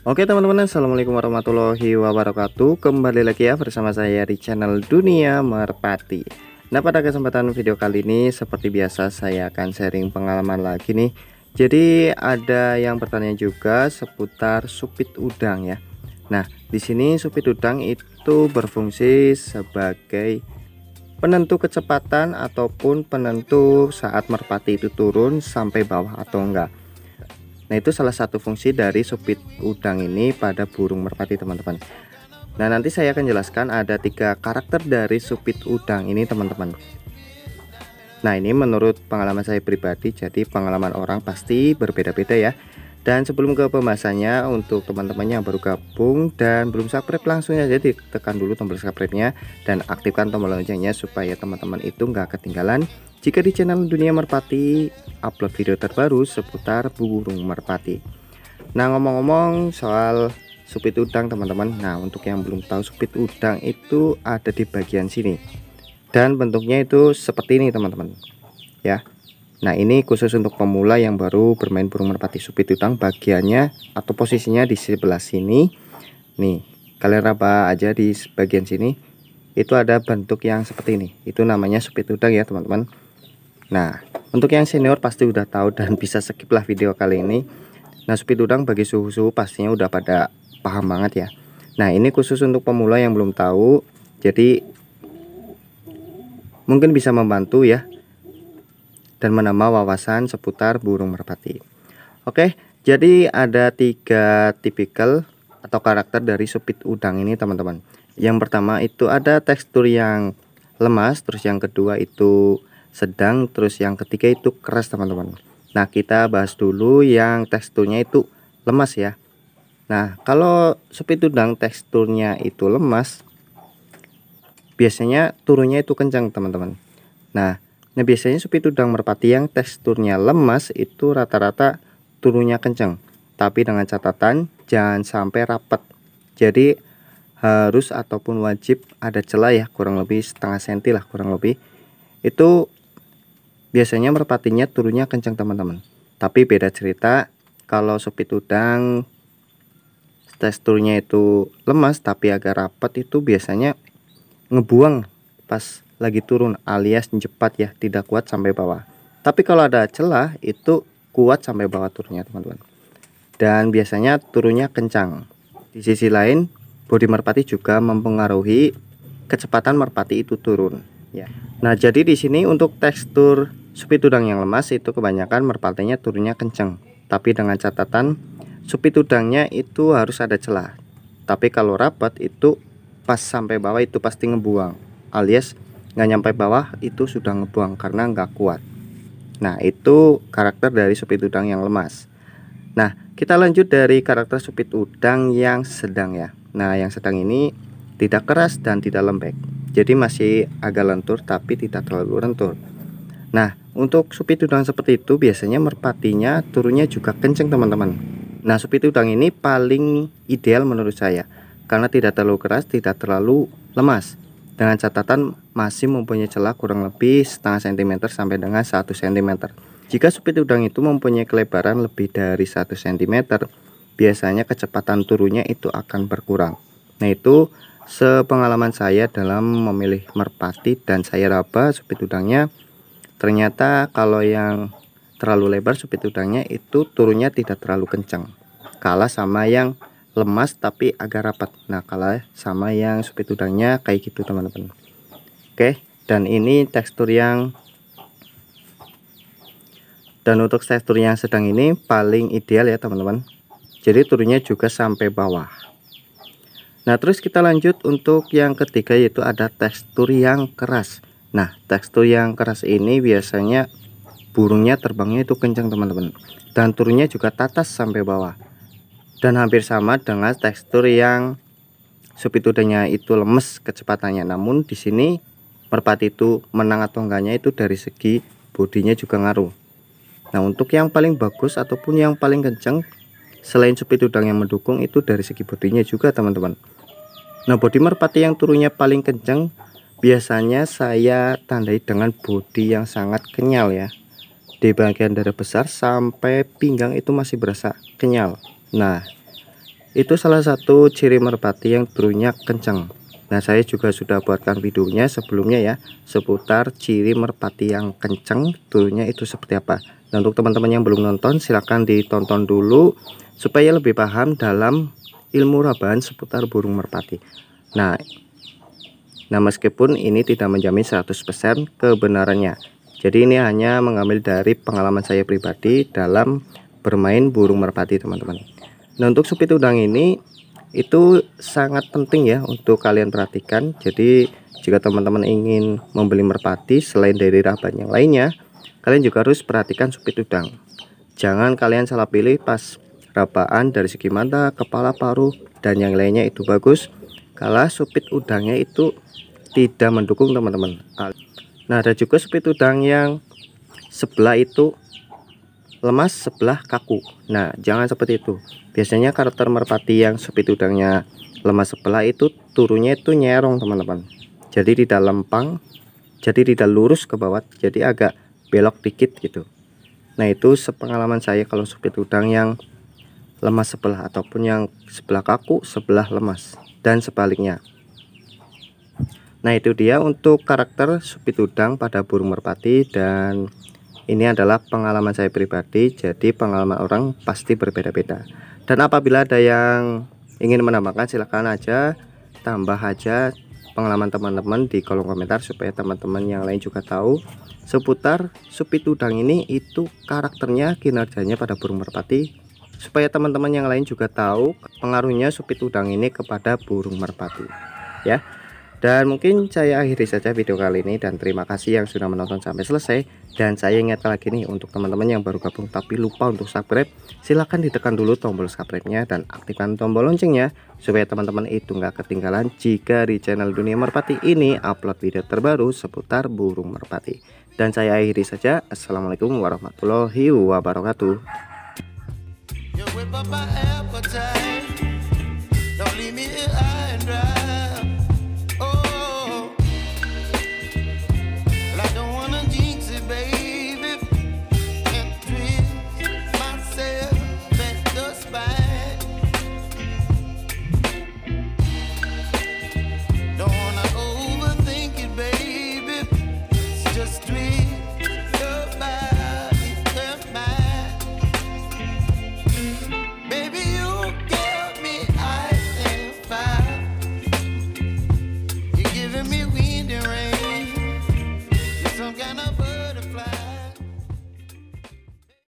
Oke teman-teman, assalamualaikum warahmatullahi wabarakatuh. Kembali lagi ya bersama saya di channel Dunia Merpati. Nah, pada kesempatan video kali ini seperti biasa saya akan sharing pengalaman lagi nih. Jadi ada yang bertanya juga seputar supit udang ya. Nah, di sini supit udang itu berfungsi sebagai penentu kecepatan ataupun penentu saat merpati itu turun sampai bawah atau enggak. Nah, itu salah satu fungsi dari supit udang ini pada burung merpati teman-teman. Nah, nanti saya akan jelaskan ada 3 karakter dari supit udang ini teman-teman. Nah, ini menurut pengalaman saya pribadi, jadi pengalaman orang pasti berbeda-beda ya. Dan sebelum ke pembahasannya, untuk teman-teman yang baru gabung dan belum subscribe, langsung aja ditekan dulu tombol subscribe-nya dan aktifkan tombol loncengnya supaya teman-teman itu nggak ketinggalan jika di channel Dunia Merpati upload video terbaru seputar burung merpati. Nah, ngomong-ngomong soal supit udang teman-teman, nah untuk yang belum tahu, supit udang itu ada di bagian sini dan bentuknya itu seperti ini teman-teman ya. Nah, ini khusus untuk pemula yang baru bermain burung merpati. Supit udang bagiannya atau posisinya di sebelah sini nih. Kalian raba aja di bagian sini, itu ada bentuk yang seperti ini, itu namanya supit udang ya teman-teman. Nah, untuk yang senior pasti udah tahu dan bisa skip lah video kali ini. Nah, supit udang bagi suhu-suhu pastinya udah pada paham banget ya. Nah, ini khusus untuk pemula yang belum tahu, jadi mungkin bisa membantu ya dan menambah wawasan seputar burung merpati. Oke, jadi ada 3 tipikal atau karakter dari supit udang ini teman-teman. Yang pertama itu ada tekstur yang lemas, terus yang kedua itu sedang, terus yang ketiga itu keras teman-teman. Nah, kita bahas dulu yang teksturnya itu lemas ya. Nah, kalau supit udang teksturnya itu lemas, biasanya turunnya itu kencang teman-teman. Nah, biasanya supit udang merpati yang teksturnya lemas itu rata-rata turunnya kencang, tapi dengan catatan jangan sampai rapat. Jadi harus ataupun wajib ada celah ya, kurang lebih setengah senti lah kurang lebih. Itu biasanya merpatinya turunnya kencang teman-teman. Tapi beda cerita kalau supit udang teksturnya itu lemas tapi agak rapat, itu biasanya ngebuang pas lagi turun alias cepat ya, tidak kuat sampai bawah. Tapi kalau ada celah itu kuat sampai bawah turunnya teman-teman, dan biasanya turunnya kencang. Di sisi lain, bodi merpati juga mempengaruhi kecepatan merpati itu turun ya. Nah, jadi di sini untuk tekstur supit udang yang lemas itu kebanyakan merpatinya turunnya kencang, tapi dengan catatan supit udangnya itu harus ada celah. Tapi kalau rapat itu pas sampai bawah itu pasti ngebuang, alias nggak nyampe bawah itu sudah ngebuang karena nggak kuat. Nah, itu karakter dari supit udang yang lemas. Nah, kita lanjut dari karakter supit udang yang sedang ya. Nah, yang sedang ini tidak keras dan tidak lembek, jadi masih agak lentur tapi tidak terlalu lentur. Nah, untuk supit udang seperti itu biasanya merpatinya turunnya juga kenceng teman-teman. Nah, supit udang ini paling ideal menurut saya karena tidak terlalu keras, tidak terlalu lemas. Dengan catatan masih mempunyai celah kurang lebih setengah sentimeter sampai dengan 1 cm. Jika supit udang itu mempunyai kelebaran lebih dari 1 cm, biasanya kecepatan turunnya itu akan berkurang. Nah, itu sepengalaman saya dalam memilih merpati dan saya raba supit udangnya. Ternyata kalau yang terlalu lebar supit udangnya itu turunnya tidak terlalu kencang, kalah sama yang lemas tapi agak rapat. Nah, kalah sama yang supit udangnya kayak gitu teman-teman. Oke, dan ini tekstur yang untuk tekstur yang sedang ini paling ideal ya teman-teman. Jadi turunnya juga sampai bawah. Nah, terus kita lanjut untuk yang ketiga yaitu ada tekstur yang keras. Nah, tekstur yang keras ini biasanya burungnya terbangnya itu kencang teman-teman, dan turunnya juga tatas sampai bawah, dan hampir sama dengan tekstur yang supit udangnya itu lemes kecepatannya. Namun di sini merpati itu menang atau enggaknya itu dari segi bodinya juga ngaruh. Nah, untuk yang paling bagus ataupun yang paling kencang selain supit udang yang mendukung itu dari segi bodinya juga teman-teman. Nah, bodi merpati yang turunnya paling kencang biasanya saya tandai dengan bodi yang sangat kenyal ya. Di bagian dada besar sampai pinggang itu masih berasa kenyal. Nah, itu salah satu ciri merpati yang turunnya kencang. Nah, saya juga sudah buatkan videonya sebelumnya ya, seputar ciri merpati yang kencang turunnya itu seperti apa. Nah, untuk teman-teman yang belum nonton, silahkan ditonton dulu supaya lebih paham dalam ilmu rabahan seputar burung merpati. Nah, meskipun ini tidak menjamin 100% kebenarannya. Jadi ini hanya mengambil dari pengalaman saya pribadi dalam bermain burung merpati, teman-teman. Nah, untuk supit udang ini itu sangat penting ya untuk kalian perhatikan. Jadi jika teman-teman ingin membeli merpati selain dari raban yang lainnya, kalian juga harus perhatikan supit udang. Jangan kalian salah pilih pas rabaan dari segi mata, kepala, paruh, dan yang lainnya itu bagus, kalah supit udangnya itu tidak mendukung, teman-teman. Nah, ada juga supit udang yang sebelah itu lemas, sebelah kaku. Nah, jangan seperti itu. Biasanya karakter merpati yang supit udangnya lemas sebelah itu turunnya itu nyerong, teman-teman. Jadi tidak lempang, jadi tidak lurus ke bawah, jadi agak belok dikit gitu. Nah, itu sepengalaman saya kalau supit udang yang lemas sebelah ataupun yang sebelah kaku sebelah lemas, dan sebaliknya. Nah, itu dia untuk karakter supit udang pada burung merpati, dan ini adalah pengalaman saya pribadi, jadi pengalaman orang pasti berbeda-beda. Dan apabila ada yang ingin menambahkan, silahkan aja tambah aja pengalaman teman-teman di kolom komentar supaya teman-teman yang lain juga tahu seputar supit udang ini itu karakternya, kinerjanya pada burung merpati, supaya teman-teman yang lain juga tahu pengaruhnya supit udang ini kepada burung merpati ya. Dan mungkin saya akhiri saja video kali ini, dan terima kasih yang sudah menonton sampai selesai. Dan saya ingatkan lagi nih, untuk teman-teman yang baru gabung tapi lupa untuk subscribe, silahkan ditekan dulu tombol subscribe-nya dan aktifkan tombol loncengnya supaya teman-teman itu nggak ketinggalan jika di channel Dunia Merpati ini upload video terbaru seputar burung merpati. Dan saya akhiri saja. Assalamualaikum warahmatullahi wabarakatuh. Giving me wind and rain, some kind of